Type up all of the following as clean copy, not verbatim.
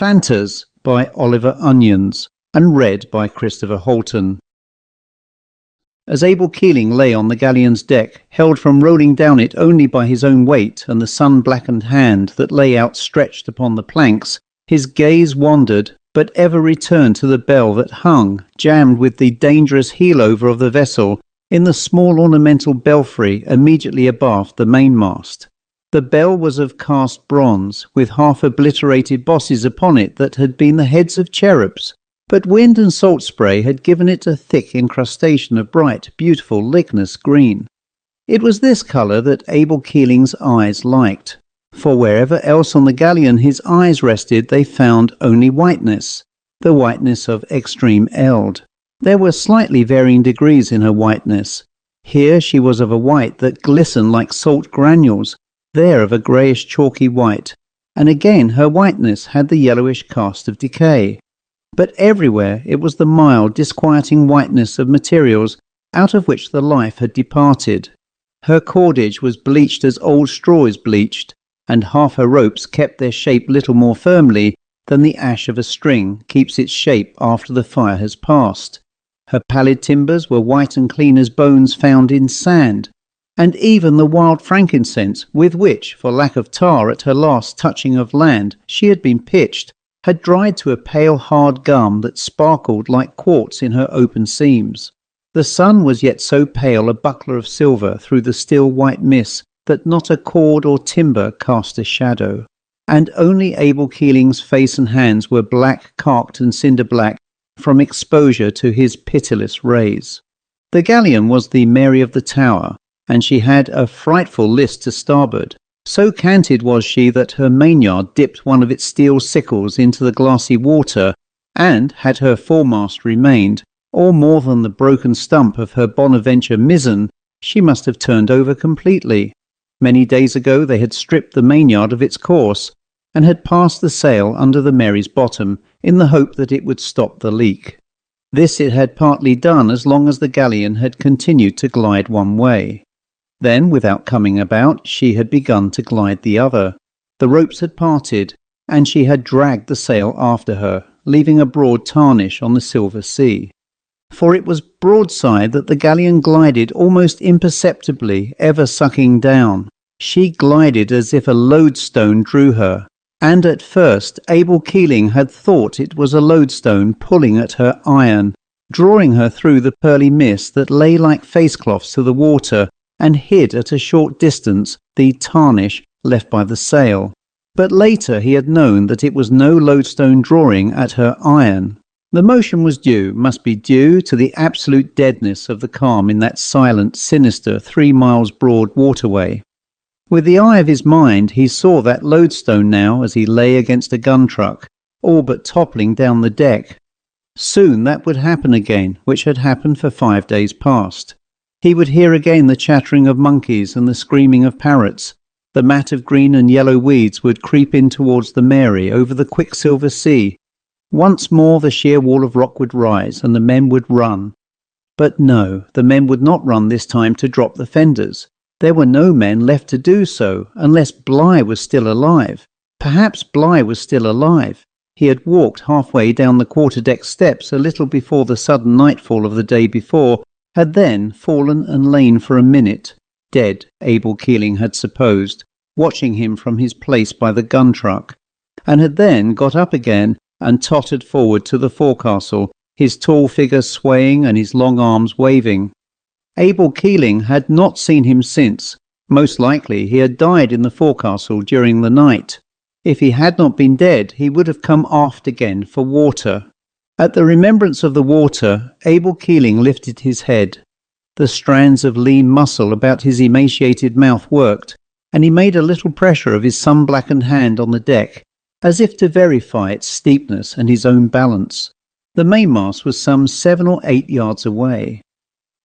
Phantas by Oliver Onions and read by Chris Halton. As Abel Keeling lay on the galleon's deck, held from rolling down it only by his own weight and the sun-blackened hand that lay outstretched upon the planks, his gaze wandered, but ever returned to the bell that hung, jammed with the dangerous heel-over of the vessel, in the small ornamental belfry immediately abaft the mainmast. The bell was of cast bronze, with half-obliterated bosses upon it that had been the heads of cherubs, but wind and salt spray had given it a thick incrustation of bright, beautiful lignous green. It was this colour that Abel Keeling's eyes liked, for wherever else on the galleon his eyes rested they found only whiteness, the whiteness of extreme eld. There were slightly varying degrees in her whiteness. Here she was of a white that glistened like salt granules, there of a greyish chalky white, and again her whiteness had the yellowish cast of decay. But everywhere it was the mild, disquieting whiteness of materials out of which the life had departed. Her cordage was bleached as old straw is bleached, and half her ropes kept their shape little more firmly than the ash of a string keeps its shape after the fire has passed. Her pallid timbers were white and clean as bones found in sand, and even the wild frankincense with which, for lack of tar at her last touching of land, she had been pitched, had dried to a pale hard gum that sparkled like quartz in her open seams. The sun was yet so pale a buckler of silver through the still white mist that not a cord or timber cast a shadow, and only Abel Keeling's face and hands were black, carked and cinder black from exposure to his pitiless rays. The galleon was the Mary of the Tower, and she had a frightful list to starboard. So canted was she that her mainyard dipped one of its steel sickles into the glassy water, and, had her foremast remained, or more than the broken stump of her Bonaventure mizzen, she must have turned over completely. Many days ago they had stripped the mainyard of its course, and had passed the sail under the Mary's bottom, in the hope that it would stop the leak. This it had partly done as long as the galleon had continued to glide one way. Then, without coming about, she had begun to glide the other. The ropes had parted, and she had dragged the sail after her, leaving a broad tarnish on the silver sea. For it was broadside that the galleon glided almost imperceptibly, ever sucking down. She glided as if a lodestone drew her, and at first Abel Keeling had thought it was a lodestone pulling at her iron, drawing her through the pearly mist that lay like facecloths to the water, and hid at a short distance the tarnish left by the sail. But later he had known that it was no lodestone drawing at her iron. The motion must be due to the absolute deadness of the calm in that silent, sinister, 3 miles broad waterway. With the eye of his mind he saw that lodestone now as he lay against a gun truck, all but toppling down the deck. Soon that would happen again, which had happened for 5 days past. He would hear again the chattering of monkeys and the screaming of parrots. The mat of green and yellow weeds would creep in towards the Mary over the quicksilver sea. Once more the sheer wall of rock would rise, and the men would run. But no, the men would not run this time to drop the fenders. There were no men left to do so, unless Bligh was still alive. Perhaps Bligh was still alive. He had walked halfway down the quarter-deck steps a little before the sudden nightfall of the day before, had then fallen and lain for a minute, dead, Abel Keeling had supposed, watching him from his place by the gun truck, and had then got up again and tottered forward to the forecastle, his tall figure swaying and his long arms waving. Abel Keeling had not seen him since. Most likely he had died in the forecastle during the night. If he had not been dead, he would have come aft again for water. At the remembrance of the water, Abel Keeling lifted his head. The strands of lean muscle about his emaciated mouth worked, and he made a little pressure of his sun-blackened hand on the deck, as if to verify its steepness and his own balance. The mainmast was some 7 or 8 yards away.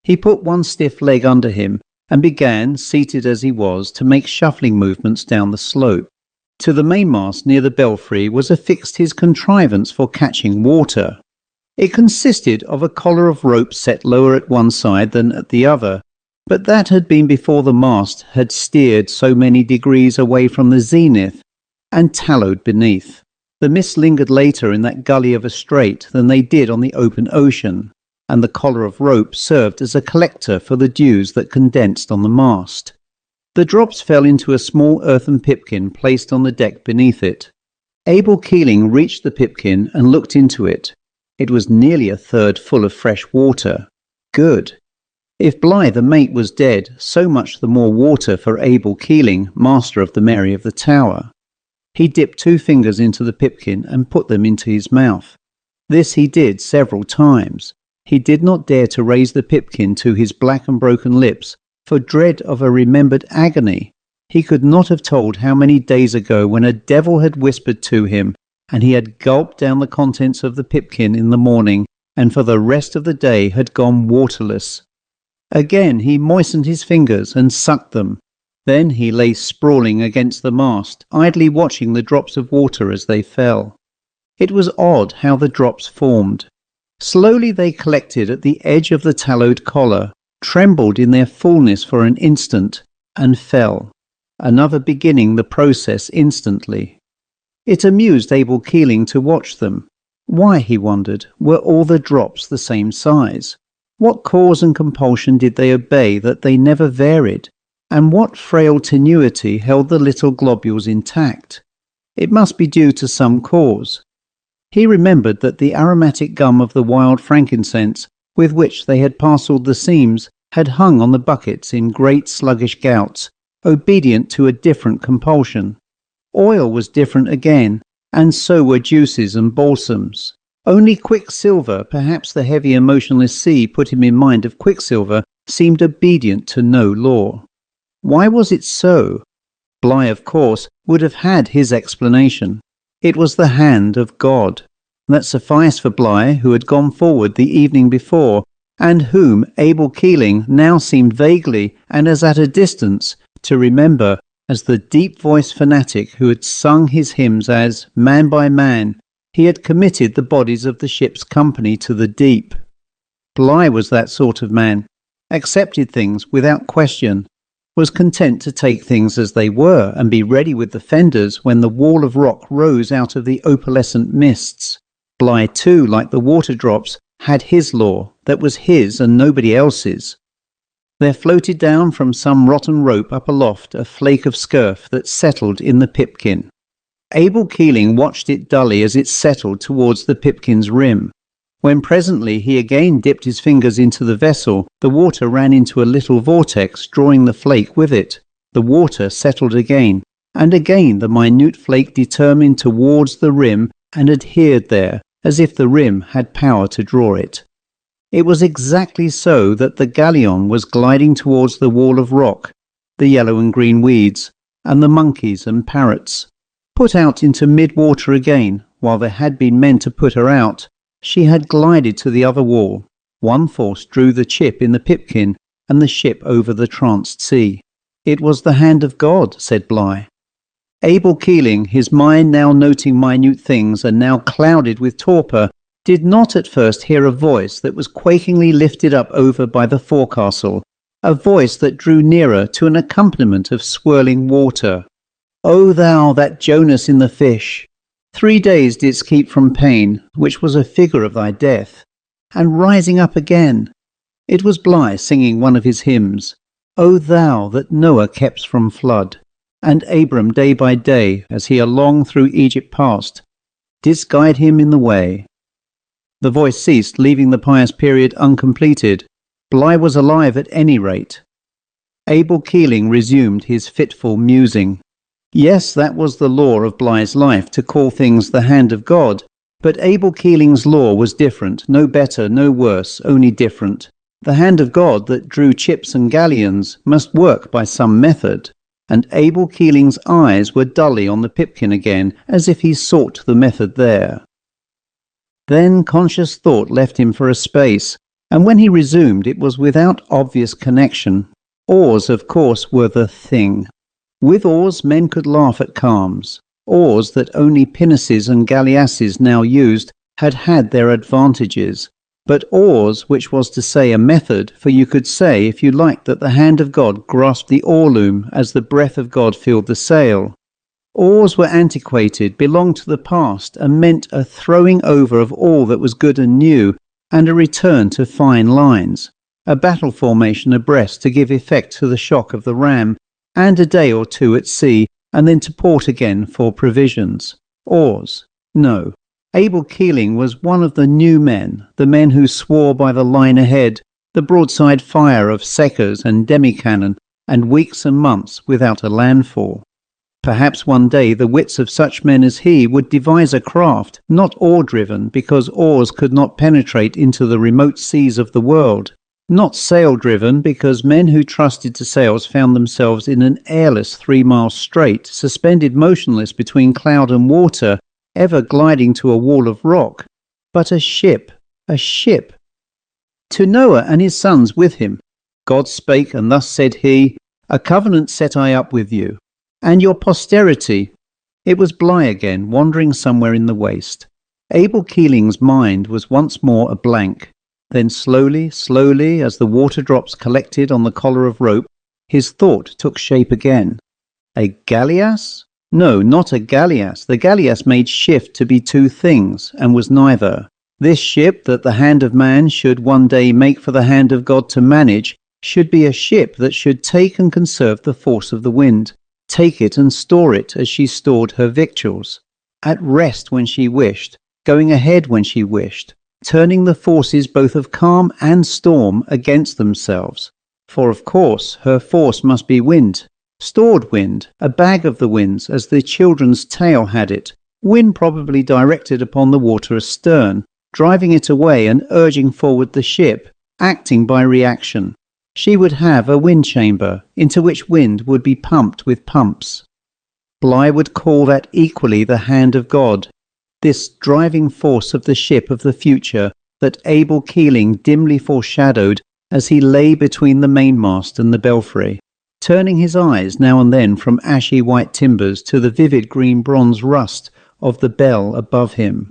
He put one stiff leg under him, and began, seated as he was, to make shuffling movements down the slope. To the mainmast near the belfry was affixed his contrivance for catching water. It consisted of a collar of rope set lower at one side than at the other, but that had been before the mast had steered so many degrees away from the zenith, and tallowed beneath. The mists lingered later in that gully of a strait than they did on the open ocean, and the collar of rope served as a collector for the dews that condensed on the mast. The drops fell into a small earthen pipkin placed on the deck beneath it. Abel Keeling reached the pipkin and looked into it. It was nearly a third full of fresh water. Good. If Bligh the mate was dead, so much the more water for Abel Keeling, master of the Mary of the Tower. He dipped 2 fingers into the pipkin and put them into his mouth. This he did several times. He did not dare to raise the pipkin to his black and broken lips, for dread of a remembered agony. He could not have told how many days ago when a devil had whispered to him, and he had gulped down the contents of the pipkin in the morning, and for the rest of the day had gone waterless. Again he moistened his fingers and sucked them. Then he lay sprawling against the mast, idly watching the drops of water as they fell. It was odd how the drops formed. Slowly they collected at the edge of the tallowed collar, trembled in their fullness for an instant, and fell, another beginning the process instantly. It amused Abel Keeling to watch them. Why, he wondered, were all the drops the same size? What cause and compulsion did they obey that they never varied? And what frail tenuity held the little globules intact? It must be due to some cause. He remembered that the aromatic gum of the wild frankincense, with which they had parcelled the seams, had hung on the buckets in great sluggish gouts, obedient to a different compulsion. Oil was different again, and so were juices and balsams. Only quicksilver, perhaps the heavy and motionless sea put him in mind of quicksilver, seemed obedient to no law. Why was it so? Bligh, of course, would have had his explanation. It was the hand of God. That sufficed for Bligh, who had gone forward the evening before, and whom Abel Keeling now seemed vaguely, and as at a distance, to remember as the deep-voiced fanatic who had sung his hymns as, man by man, he had committed the bodies of the ship's company to the deep. Bligh was that sort of man, accepted things without question, was content to take things as they were and be ready with the fenders when the wall of rock rose out of the opalescent mists. Bligh, too, like the water drops, had his law, that was his and nobody else's. There floated down from some rotten rope up aloft a flake of scurf that settled in the pipkin. Abel Keeling watched it dully as it settled towards the pipkin's rim. When presently he again dipped his fingers into the vessel, the water ran into a little vortex, drawing the flake with it. The water settled again, and again the minute flake determined towards the rim and adhered there, as if the rim had power to draw it. It was exactly so that the galleon was gliding towards the wall of rock, the yellow and green weeds, and the monkeys and parrots. Put out into mid-water again, while there had been men to put her out, she had glided to the other wall. One force drew the chip in the pipkin, and the ship over the tranced sea. It was the hand of God, said Bligh. Abel Keeling, his mind now noting minute things and now clouded with torpor, did not at first hear a voice that was quakingly lifted up over by the forecastle, a voice that drew nearer to an accompaniment of swirling water. O thou that Jonas in the fish, 3 days didst keep from pain, which was a figure of thy death, and rising up again. It was Bligh singing one of his hymns, O thou that Noah kept from flood, and Abram day by day, as he along through Egypt passed, didst guide him in the way. The voice ceased, leaving the pious period uncompleted. Bligh was alive at any rate. Abel Keeling resumed his fitful musing. Yes, that was the law of Bligh's life, to call things the hand of God, but Abel Keeling's law was different, no better, no worse, only different. The hand of God that drew chips and galleons must work by some method, and Abel Keeling's eyes were dully on the pipkin again, as if he sought the method there. Then conscious thought left him for a space, and when he resumed it was without obvious connection. Oars, of course, were the thing. With oars men could laugh at calms. Oars that only pinnaces and galleasses now used had had their advantages. But oars, which was to say a method, for you could say, if you liked, that the hand of God grasped the oar-loom as the breath of God filled the sail. Oars were antiquated, belonged to the past, and meant a throwing over of all that was good and new, and a return to fine lines. A battle formation abreast to give effect to the shock of the ram, and a day or two at sea, and then to port again for provisions. Oars? No. Abel Keeling was one of the new men, the men who swore by the line ahead, the broadside fire of seckers and demi-cannon, and weeks and months without a landfall. Perhaps one day the wits of such men as he would devise a craft, not oar-driven, because oars could not penetrate into the remote seas of the world, not sail-driven, because men who trusted to sails found themselves in an airless 3-mile strait, suspended motionless between cloud and water, ever gliding to a wall of rock, but a ship. To Noah and his sons with him, God spake, and thus said he, A covenant set I up with you, and your posterity. It was Bligh again, wandering somewhere in the waste. Abel Keeling's mind was once more a blank. Then slowly, as the water drops collected on the collar of rope, his thought took shape again. A galleass? No, not a galleass. The galleass made shift to be two things, and was neither. This ship that the hand of man should one day make for the hand of God to manage should be a ship that should take and conserve the force of the wind, take it and store it as she stored her victuals, at rest when she wished, going ahead when she wished, turning the forces both of calm and storm against themselves. For of course her force must be wind, stored wind, a bag of the winds, as the children's tale had it, wind probably directed upon the water astern, driving it away and urging forward the ship, acting by reaction. She would have a wind chamber, into which wind would be pumped with pumps. Bligh would call that equally the hand of God, this driving force of the ship of the future that Abel Keeling dimly foreshadowed as he lay between the mainmast and the belfry, turning his eyes now and then from ashy white timbers to the vivid green bronze rust of the bell above him.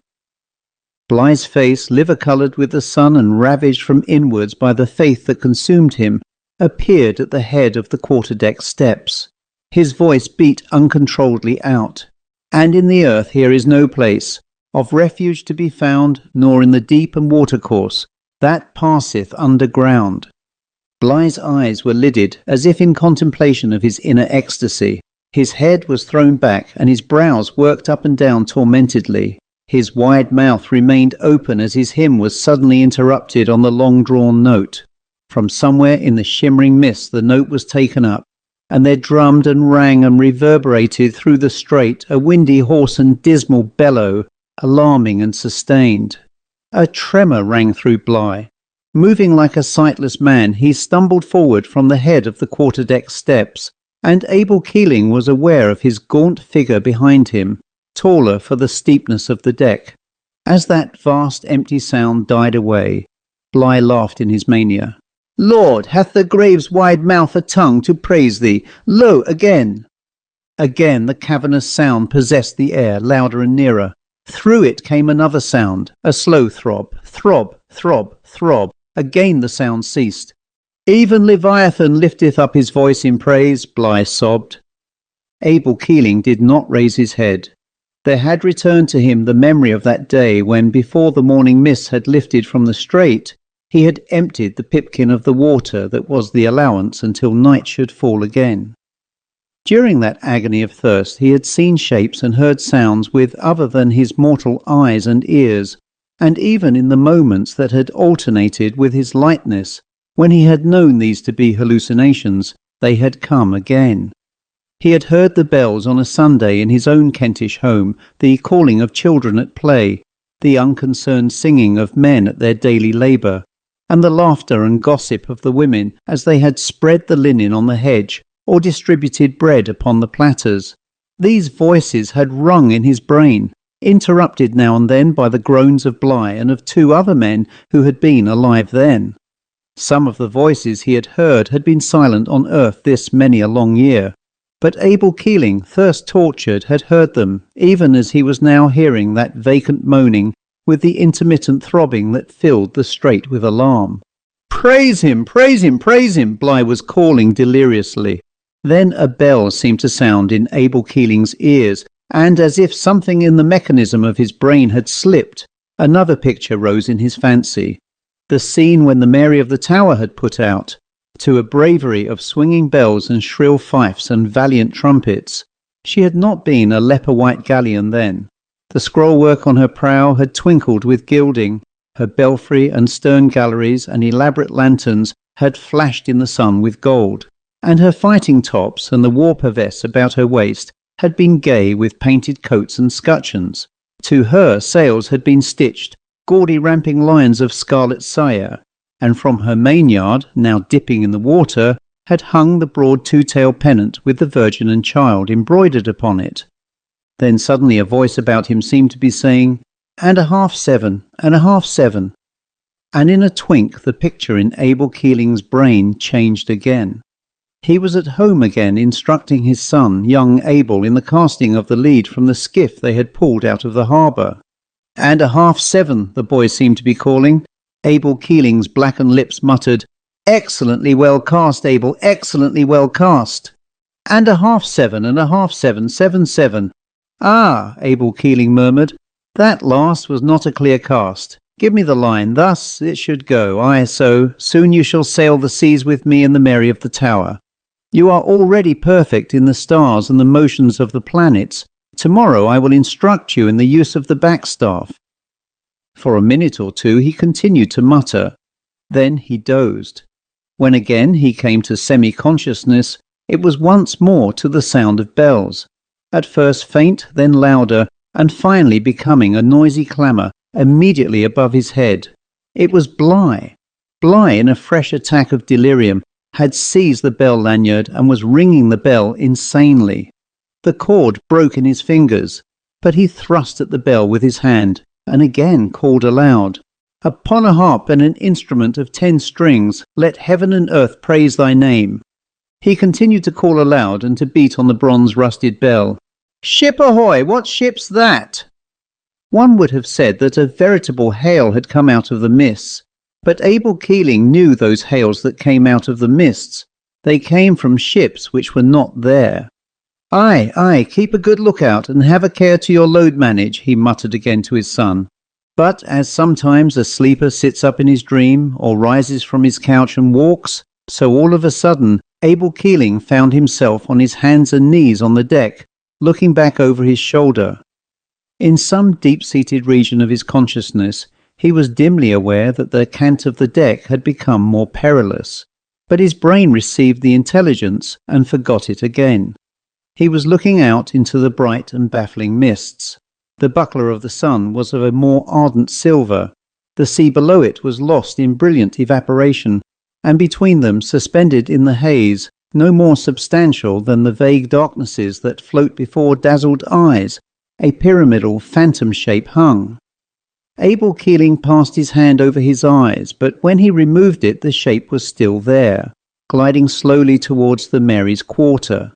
Bligh's face, liver-coloured with the sun and ravaged from inwards by the faith that consumed him, appeared at the head of the quarter-deck steps. His voice beat uncontrolledly out. And in the earth here is no place of refuge to be found, nor in the deep and watercourse that passeth underground. Bligh's eyes were lidded, as if in contemplation of his inner ecstasy. His head was thrown back, and his brows worked up and down tormentedly. His wide mouth remained open as his hymn was suddenly interrupted on the long-drawn note. From somewhere in the shimmering mist the note was taken up, and there drummed and rang and reverberated through the strait a windy, hoarse and dismal bellow, alarming and sustained. A tremor rang through Bligh. Moving like a sightless man, he stumbled forward from the head of the quarter-deck steps, and Abel Keeling was aware of his gaunt figure behind him, taller for the steepness of the deck. As that vast empty sound died away, Bligh laughed in his mania. Lord, hath the grave's wide mouth a tongue to praise thee? Lo, again! Again the cavernous sound possessed the air, louder and nearer. Through it came another sound, a slow throb, throb, throb, throb. Again the sound ceased. Even Leviathan lifteth up his voice in praise, Bligh sobbed. Abel Keeling did not raise his head. There had returned to him the memory of that day when, before the morning mist had lifted from the strait, he had emptied the pipkin of the water that was the allowance until night should fall again. During that agony of thirst he had seen shapes and heard sounds with other than his mortal eyes and ears, and even in the moments that had alternated with his lightness, when he had known these to be hallucinations, they had come again. He had heard the bells on a Sunday in his own Kentish home, the calling of children at play, the unconcerned singing of men at their daily labour, and the laughter and gossip of the women as they had spread the linen on the hedge or distributed bread upon the platters. These voices had rung in his brain, interrupted now and then by the groans of Bligh and of two other men who had been alive then. Some of the voices he had heard had been silent on earth this many a long year, but Abel Keeling, thirst-tortured, had heard them, even as he was now hearing that vacant moaning, with the intermittent throbbing that filled the strait with alarm. Praise him, praise him, praise him, Bligh was calling deliriously. Then a bell seemed to sound in Abel Keeling's ears, and as if something in the mechanism of his brain had slipped, another picture rose in his fancy. The scene when the Mary of the Tower had put out, to a bravery of swinging bells and shrill fifes and valiant trumpets. She had not been a leper-white galleon then. The scrollwork on her prow had twinkled with gilding. Her belfry and stern galleries and elaborate lanterns had flashed in the sun with gold, and her fighting tops and the war purvess about her waist had been gay with painted coats and scutcheons. To her sails had been stitched gaudy ramping lions of scarlet sire, and from her mainyard, now dipping in the water, had hung the broad two-tailed pennant with the Virgin and Child embroidered upon it. Then suddenly a voice about him seemed to be saying, "And a half seven, and a half seven." And in a twink the picture in Abel Keeling's brain changed again. He was at home again, instructing his son, young Abel, in the casting of the lead from the skiff they had pulled out of the harbour. "And a half seven," the boy seemed to be calling. Abel Keeling's blackened lips muttered, "Excellently well cast, Abel, excellently well cast." "And a half seven, and a half seven, 7-7. "Ah," Abel Keeling murmured, "that last was not a clear cast. Give me the line, thus it should go, aye so, soon you shall sail the seas with me in the Mary of the Tower. You are already perfect in the stars and the motions of the planets. Tomorrow I will instruct you in the use of the backstaff." For a minute or two he continued to mutter. Then he dozed. When again he came to semi-consciousness, it was once more to the sound of bells. At first faint, then louder, and finally becoming a noisy clamour immediately above his head. It was Bligh. Bligh, in a fresh attack of delirium, had seized the bell lanyard and was ringing the bell insanely. The cord broke in his fingers, but he thrust at the bell with his hand, and again called aloud, "Upon a harp and an instrument of 10 strings, let heaven and earth praise thy name." He continued to call aloud and to beat on the bronze-rusted bell. "Ship ahoy! What ship's that?" One would have said that a veritable hail had come out of the mists, but Abel Keeling knew those hails that came out of the mists. They came from ships which were not there. "Aye, aye, keep a good lookout and have a care to your load manage," he muttered again to his son. But as sometimes a sleeper sits up in his dream or rises from his couch and walks, so all of a sudden Abel Keeling found himself on his hands and knees on the deck, looking back over his shoulder. In some deep-seated region of his consciousness, he was dimly aware that the cant of the deck had become more perilous, but his brain received the intelligence and forgot it again. He was looking out into the bright and baffling mists. The buckler of the sun was of a more ardent silver. The sea below it was lost in brilliant evaporation, and between them, suspended in the haze, no more substantial than the vague darknesses that float before dazzled eyes, a pyramidal phantom shape hung. Abel Keeling passed his hand over his eyes, but when he removed it the shape was still there, gliding slowly towards the Mary's quarter.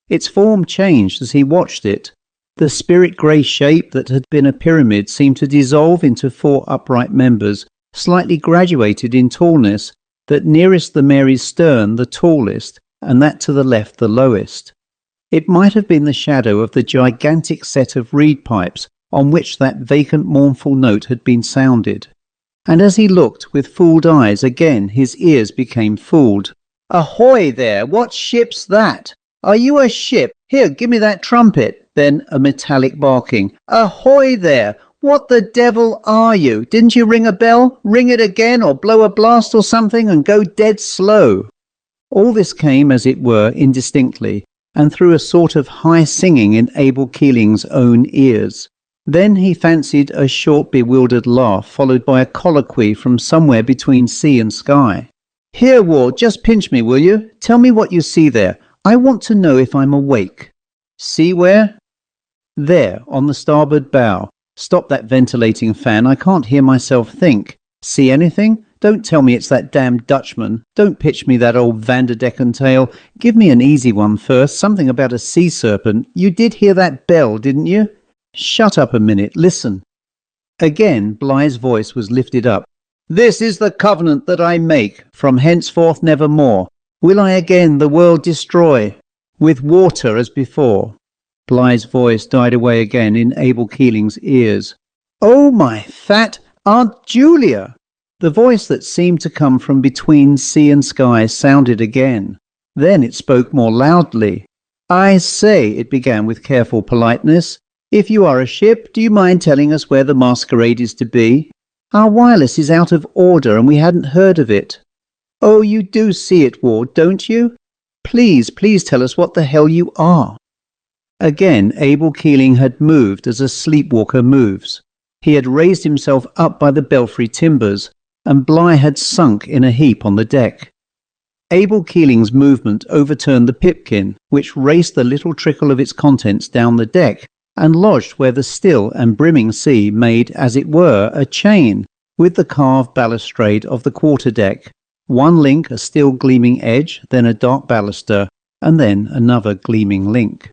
Its form changed as he watched it. The spirit-grey shape that had been a pyramid seemed to dissolve into 4 upright members, slightly graduated in tallness, that nearest the Mary's stern the tallest, and that to the left the lowest. It might have been the shadow of the gigantic set of reed pipes on which that vacant mournful note had been sounded. And as he looked with fooled eyes again his ears became fooled. "Ahoy there! What ship's that? Are you a ship? Here, give me that trumpet." Then a metallic barking. "Ahoy there! What the devil are you? Didn't you ring a bell? Ring it again, or blow a blast or something, and go dead slow." All this came, as it were, indistinctly, and through a sort of high singing in Abel Keeling's own ears. Then he fancied a short bewildered laugh, followed by a colloquy from somewhere between sea and sky. "Here, Ward, just pinch me, will you? Tell me what you see there. I want to know if I'm awake." "See where?" "There, on the starboard bow. Stop that ventilating fan. I can't hear myself think. See anything? Don't tell me it's that damned Dutchman. Don't pitch me that old Vanderdecken tale. Give me an easy one first, something about a sea serpent. You did hear that bell, didn't you?" "Shut up a minute. Listen." Again Bligh's voice was lifted up. "This is the covenant that I make, from henceforth nevermore. Will I again the world destroy? with water as before. Bligh's voice died away again in Abel Keeling's ears. Oh, my fat Aunt Julia! The voice that seemed to come from between sea and sky sounded again. Then it spoke more loudly. I say, it began with careful politeness, if you are a ship, do you mind telling us where the masquerade is to be? Our wireless is out of order and we hadn't heard of it. Oh, you do see it, Ward, don't you? Please tell us what the hell you are. Again, Abel Keeling had moved as a sleepwalker moves. He had raised himself up by the belfry timbers, and Bligh had sunk in a heap on the deck. Abel Keeling's movement overturned the pipkin, which raced the little trickle of its contents down the deck, and lodged where the still and brimming sea made, as it were, a chain, with the carved balustrade of the quarter-deck. One link a still gleaming edge, then a dark baluster, and then another gleaming link.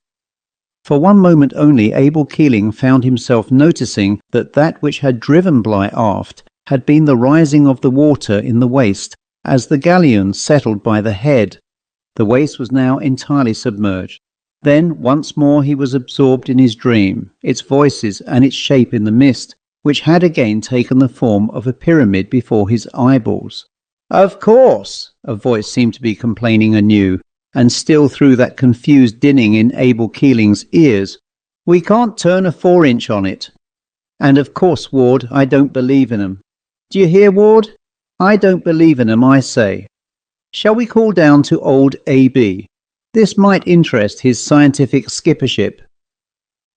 For one moment only Abel Keeling found himself noticing that which had driven Bligh aft had been the rising of the water in the waist, as the galleon settled by the head. The waist was now entirely submerged. Then once more he was absorbed in his dream, its voices and its shape in the mist, which had again taken the form of a pyramid before his eyeballs. Of course, a voice seemed to be complaining anew, and still through that confused dinning in Abel Keeling's ears, we can't turn a 4-inch on it. And of course, Ward, I don't believe in 'em. Do you hear, Ward? I don't believe in 'em, I say. Shall we call down to old A.B.? This might interest his scientific skippership.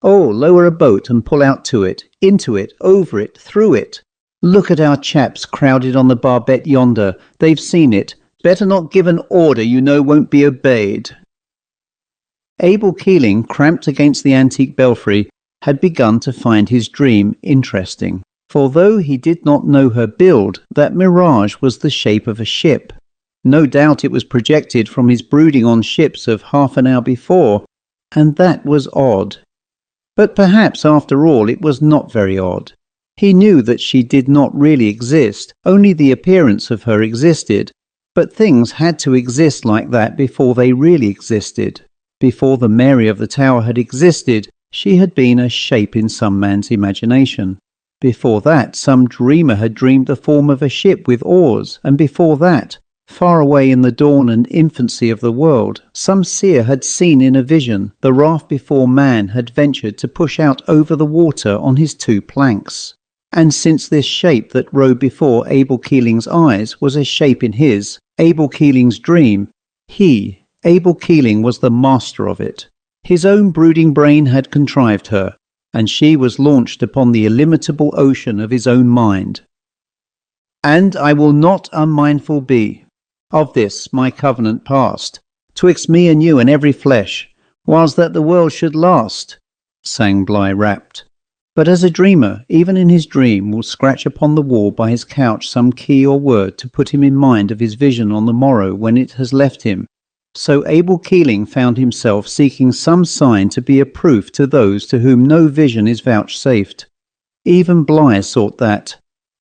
Oh, lower a boat and pull out to it, into it, over it, through it. Look at our chaps crowded on the barbette yonder. They've seen it. Better not give an order you know won't be obeyed. Abel Keeling, cramped against the antique belfry, had begun to find his dream interesting. For though he did not know her build, that mirage was the shape of a ship. No doubt it was projected from his brooding on ships of half an hour before, and that was odd. But perhaps after all it was not very odd. He knew that she did not really exist, only the appearance of her existed, but things had to exist like that before they really existed. Before the Mary of the Tower had existed, she had been a shape in some man's imagination. Before that, some dreamer had dreamed the form of a ship with oars, and before that, far away in the dawn and infancy of the world, some seer had seen in a vision the raft before man had ventured to push out over the water on his 2 planks. And since this shape that rode before Abel Keeling's eyes was a shape in his, Abel Keeling's dream, he, Abel Keeling, was the master of it. His own brooding brain had contrived her, and she was launched upon the illimitable ocean of his own mind. And I will not unmindful be of this my covenant past, twixt me and you and every flesh, whiles that the world should last, sang Bligh rapt. But as a dreamer, even in his dream, will scratch upon the wall by his couch some key or word to put him in mind of his vision on the morrow when it has left him, so Abel Keeling found himself seeking some sign to be a proof to those to whom no vision is vouchsafed. Even Bligh sought that,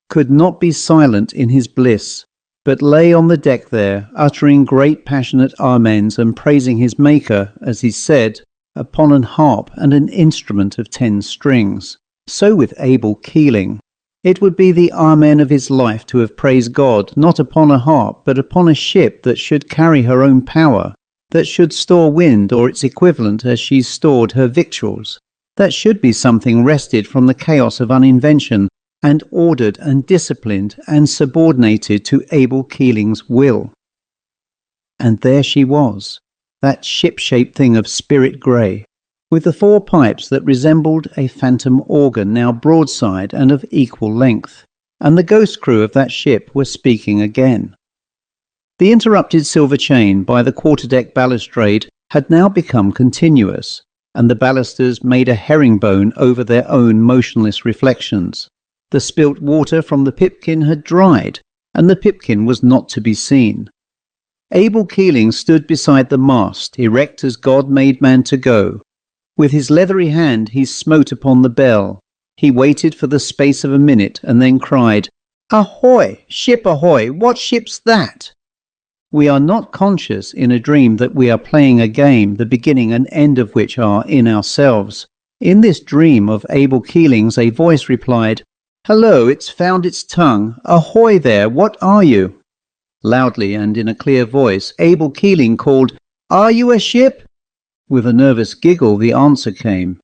could not be silent in his bliss, but lay on the deck there, uttering great passionate amens and praising his Maker, as he said, upon an harp and an instrument of 10 strings. So with Abel Keeling. It would be the amen of his life to have praised God, not upon a harp, but upon a ship that should carry her own power, that should store wind or its equivalent as she stored her victuals, that should be something wrested from the chaos of uninvention, and ordered and disciplined and subordinated to Abel Keeling's will. And there she was, that ship-shaped thing of spirit grey, with the 4 pipes that resembled a phantom organ now broadside and of equal length, and the ghost crew of that ship were speaking again. The interrupted silver chain by the quarter-deck balustrade had now become continuous, and the balusters made a herringbone over their own motionless reflections. The spilt water from the pipkin had dried, and the pipkin was not to be seen. Abel Keeling stood beside the mast, erect as God made man to go. With his leathery hand he smote upon the bell. He waited for the space of a minute, and then cried, "Ahoy! Ship ahoy! What ship's that?" We are not conscious in a dream that we are playing a game, the beginning and end of which are in ourselves. In this dream of Abel Keeling's, a voice replied, "Hello, it's found its tongue. Ahoy there, what are you?" Loudly and in a clear voice, Abel Keeling called, "Are you a ship?" With a nervous giggle, the answer came,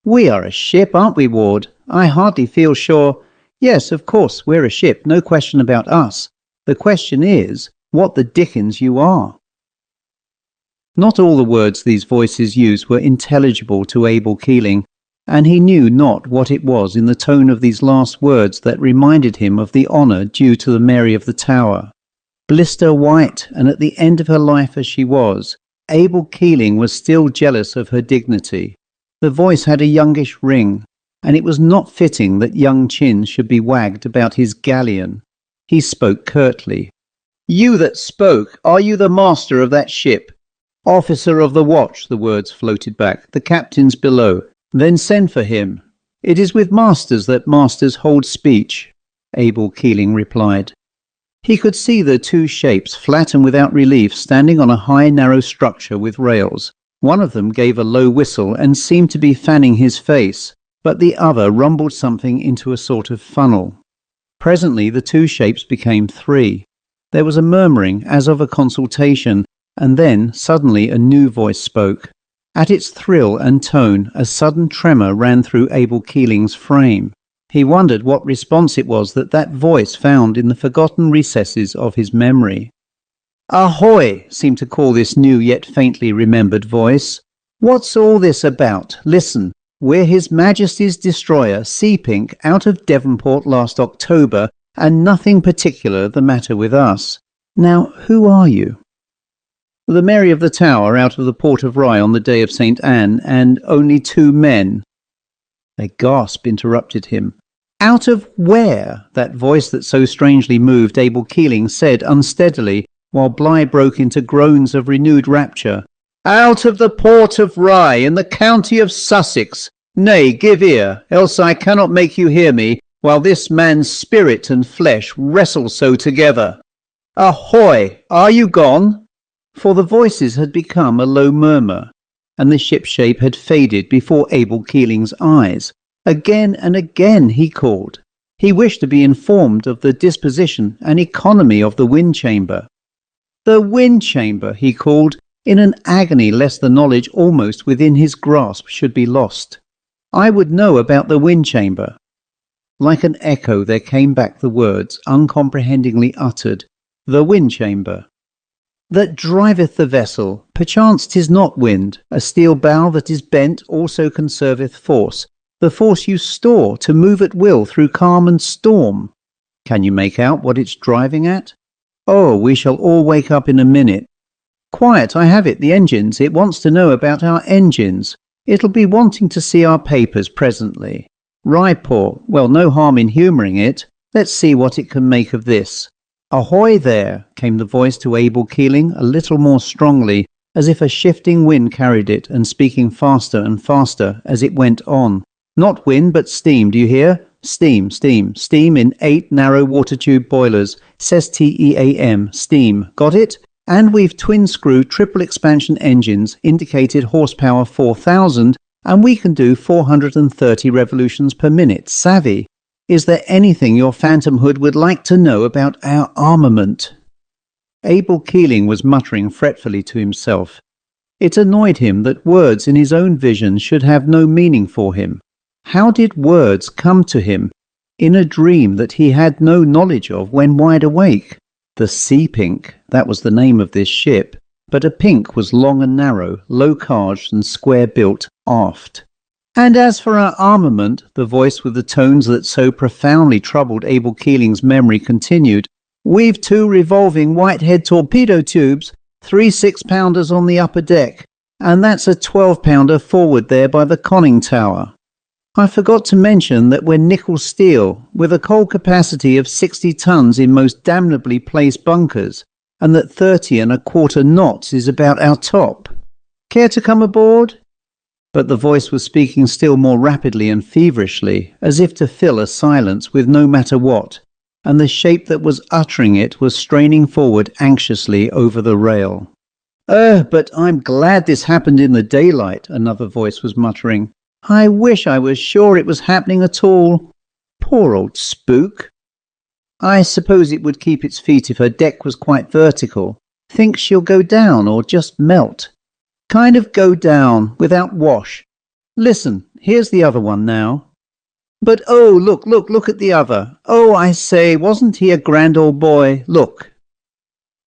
"We are a ship, aren't we, Ward? I hardly feel sure." "Yes, of course, we're a ship, no question about us. The question is, what the dickens you are." Not all the words these voices used were intelligible to Abel Keeling, and he knew not what it was in the tone of these last words that reminded him of the honour due to the Mary of the Tower. Blister white, and at the end of her life as she was, Abel Keeling was still jealous of her dignity. The voice had a youngish ring, and it was not fitting that young chins should be wagged about his galleon. He spoke curtly. "You that spoke, are you the master of that ship?" "Officer of the watch," the words floated back. "The captain's below." "Then send for him." "It is with masters that masters hold speech," Abel Keeling replied. He could see the two shapes, flat and without relief, standing on a high narrow structure with rails. One of them gave a low whistle and seemed to be fanning his face, but the other rumbled something into a sort of funnel. Presently the two shapes became three. There was a murmuring, as of a consultation, and then suddenly a new voice spoke. At its thrill and tone, a sudden tremor ran through Abel Keeling's frame. He wondered what response it was that voice found in the forgotten recesses of his memory. "Ahoy!" seemed to call this new yet faintly remembered voice. "What's all this about? Listen, we're His Majesty's destroyer, Sea Pink, out of Devonport last October, and nothing particular the matter with us. Now, who are you?" "The Mary of the Tower out of the port of Rye on the day of St. Anne, and only 2 men. A gasp interrupted him. "Out of where?" that voice that so strangely moved Abel Keeling said unsteadily, while Bligh broke into groans of renewed rapture. "Out of the port of Rye, in the county of Sussex. Nay, give ear, else I cannot make you hear me, while this man's spirit and flesh wrestle so together. Ahoy! Are you gone?" For the voices had become a low murmur, and the ship-shape had faded before Abel Keeling's eyes. Again and again he called. He wished to be informed of the disposition and economy of the wind chamber. "The wind chamber," he called, in an agony lest the knowledge almost within his grasp should be lost. "I would know about the wind chamber." Like an echo there came back the words, uncomprehendingly uttered, "The wind chamber." "That driveth the vessel, perchance 'tis not wind, a steel bow that is bent also conserveth force, the force you store to move at will through calm and storm. Can you make out what it's driving at? Oh, we shall all wake up in a minute. Quiet, I have it, the engines, it wants to know about our engines. It'll be wanting to see our papers presently. Ryeport, well, no harm in humouring it. Let's see what it can make of this." "Ahoy there," came the voice to Abel Keeling a little more strongly, as if a shifting wind carried it, and speaking faster and faster as it went on. "Not wind, but steam, do you hear? Steam, steam, steam in 8 narrow water tube boilers, says TEAM, steam, got it? And we've twin-screw triple expansion engines, indicated horsepower 4,000, and we can do 430 revolutions per minute, savvy? Is there anything your phantomhood would like to know about our armament?" Abel Keeling was muttering fretfully to himself. It annoyed him that words in his own vision should have no meaning for him. How did words come to him in a dream that he had no knowledge of when wide awake? The Sea Pink, that was the name of this ship, but a pink was long and narrow, low-carged and square-built aft. "And as for our armament," the voice with the tones that so profoundly troubled Abel Keeling's memory continued, "we've 2 revolving Whitehead torpedo tubes, 3 6-pounders on the upper deck, and that's a 12-pounder forward there by the conning tower. I forgot to mention that we're nickel steel, with a coal capacity of 60 tons in most damnably placed bunkers, and that 30¼ knots is about our top. Care to come aboard?" But the voice was speaking still more rapidly and feverishly, as if to fill a silence with no matter what. and the shape that was uttering it was straining forward anxiously over the rail. But I'm glad this happened in the daylight," another voice was muttering. "I wish I was sure it was happening at all. Poor old spook. I suppose it would keep its feet if her deck was quite vertical. Think she'll go down or just melt? Kind of go down, without wash. Listen, here's the other one now. But oh, look at the other. Oh, I say, wasn't he a grand old boy? Look."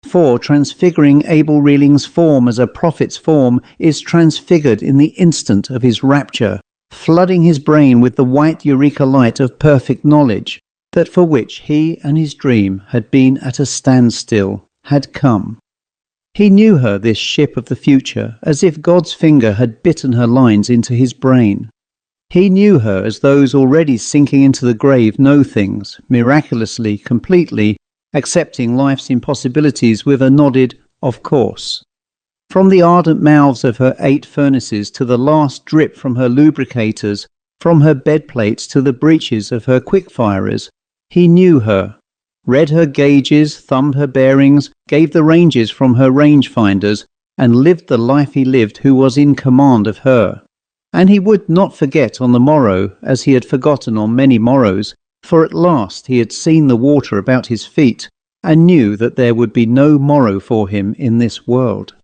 For transfiguring Abel Keeling's form as a prophet's form is transfigured in the instant of his rapture, flooding his brain with the white eureka light of perfect knowledge, that for which he and his dream had been at a standstill, had come. He knew her, this ship of the future, as if God's finger had bitten her lines into his brain. He knew her as those already sinking into the grave know things, miraculously, completely, accepting life's impossibilities with a nodded, "Of course." From the ardent mouths of her 8 furnaces to the last drip from her lubricators, from her bed plates to the breeches of her quick-firers, he knew her, read her gauges, thumbed her bearings, gave the ranges from her range-finders, and lived the life he lived who was in command of her. And he would not forget on the morrow, as he had forgotten on many morrows, for at last he had seen the water about his feet, and knew that there would be no morrow for him in this world.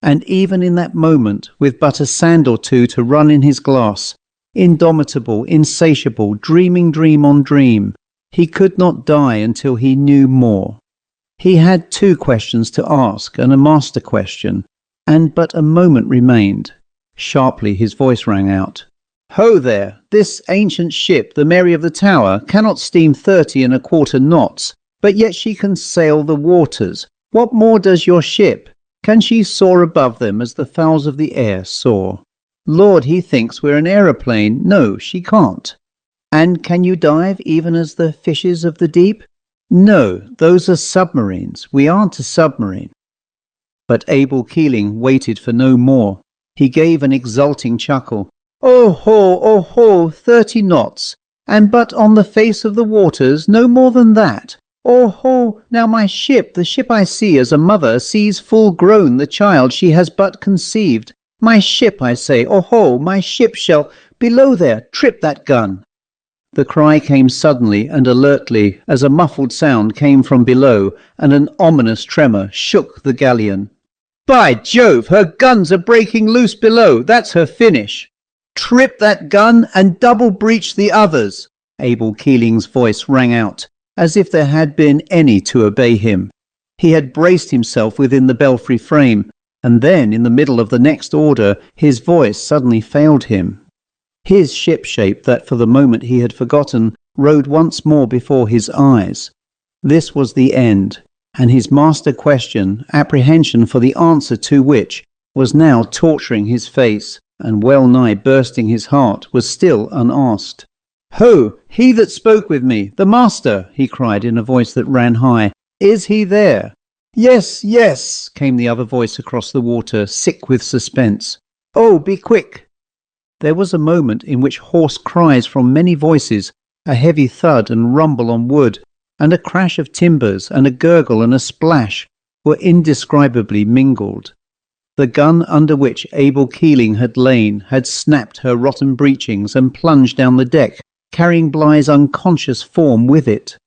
And even in that moment, with but a sand or two to run in his glass, indomitable, insatiable, dreaming dream on dream, he could not die until he knew more. He had 2 questions to ask, and a master question, and but a moment remained. Sharply his voice rang out. "Ho there! This ancient ship, the Mary of the Tower, cannot steam 30 1/4 knots, but yet she can sail the waters. What more does your ship? Can she soar above them as the fowls of the air soar? Lord, he thinks we're an aeroplane. No, she can't. And can you dive even as the fishes of the deep? No, those are submarines. We aren't a submarine." But Abel Keeling waited for no more. He gave an exulting chuckle. "Oh ho, 30 knots, and but on the face of the waters, no more than that. Oh ho, now my ship, the ship I see as a mother sees full grown the child she has but conceived. My ship, I say, oh ho, my ship shall, below there, trip that gun." The cry came suddenly and alertly as a muffled sound came from below, and an ominous tremor shook the galleon. "By Jove, her guns are breaking loose below. That's her finish. Trip that gun and double breach the others." Abel Keeling's voice rang out, as if there had been any to obey him. He had braced himself within the belfry frame, and then, in the middle of the next order, his voice suddenly failed him. His ship-shape, that for the moment he had forgotten, rode once more before his eyes. This was the end, and his master question, apprehension for the answer to which, was now torturing his face, and well-nigh bursting his heart, was still unasked. "Ho! He that spoke with me, the master!" he cried in a voice that ran high. "Is he there?" "Yes, yes," came the other voice across the water, sick with suspense. "Oh, be quick!" There was a moment in which hoarse cries from many voices, a heavy thud and rumble on wood, and a crash of timbers, and a gurgle and a splash, were indescribably mingled. The gun under which Abel Keeling had lain had snapped her rotten breechings and plunged down the deck, carrying Bligh's unconscious form with it.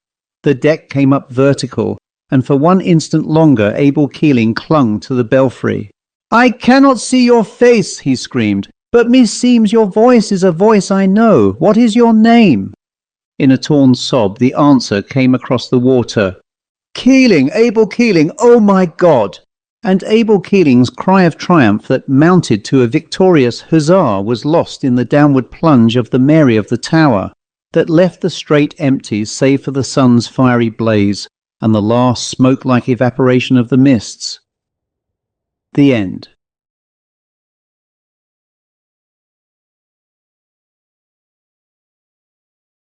The deck came up vertical, and for one instant longer Abel Keeling clung to the belfry. "I cannot see your face," he screamed, "but meseems your voice is a voice I know. What is your name?" In a torn sob the answer came across the water. "Keeling, Abel Keeling, oh my God!" And Abel Keeling's cry of triumph that mounted to a victorious huzzah was lost in the downward plunge of the Mary of the Tower, that left the strait empty save for the sun's fiery blaze, and the last smoke-like evaporation of the mists. The end.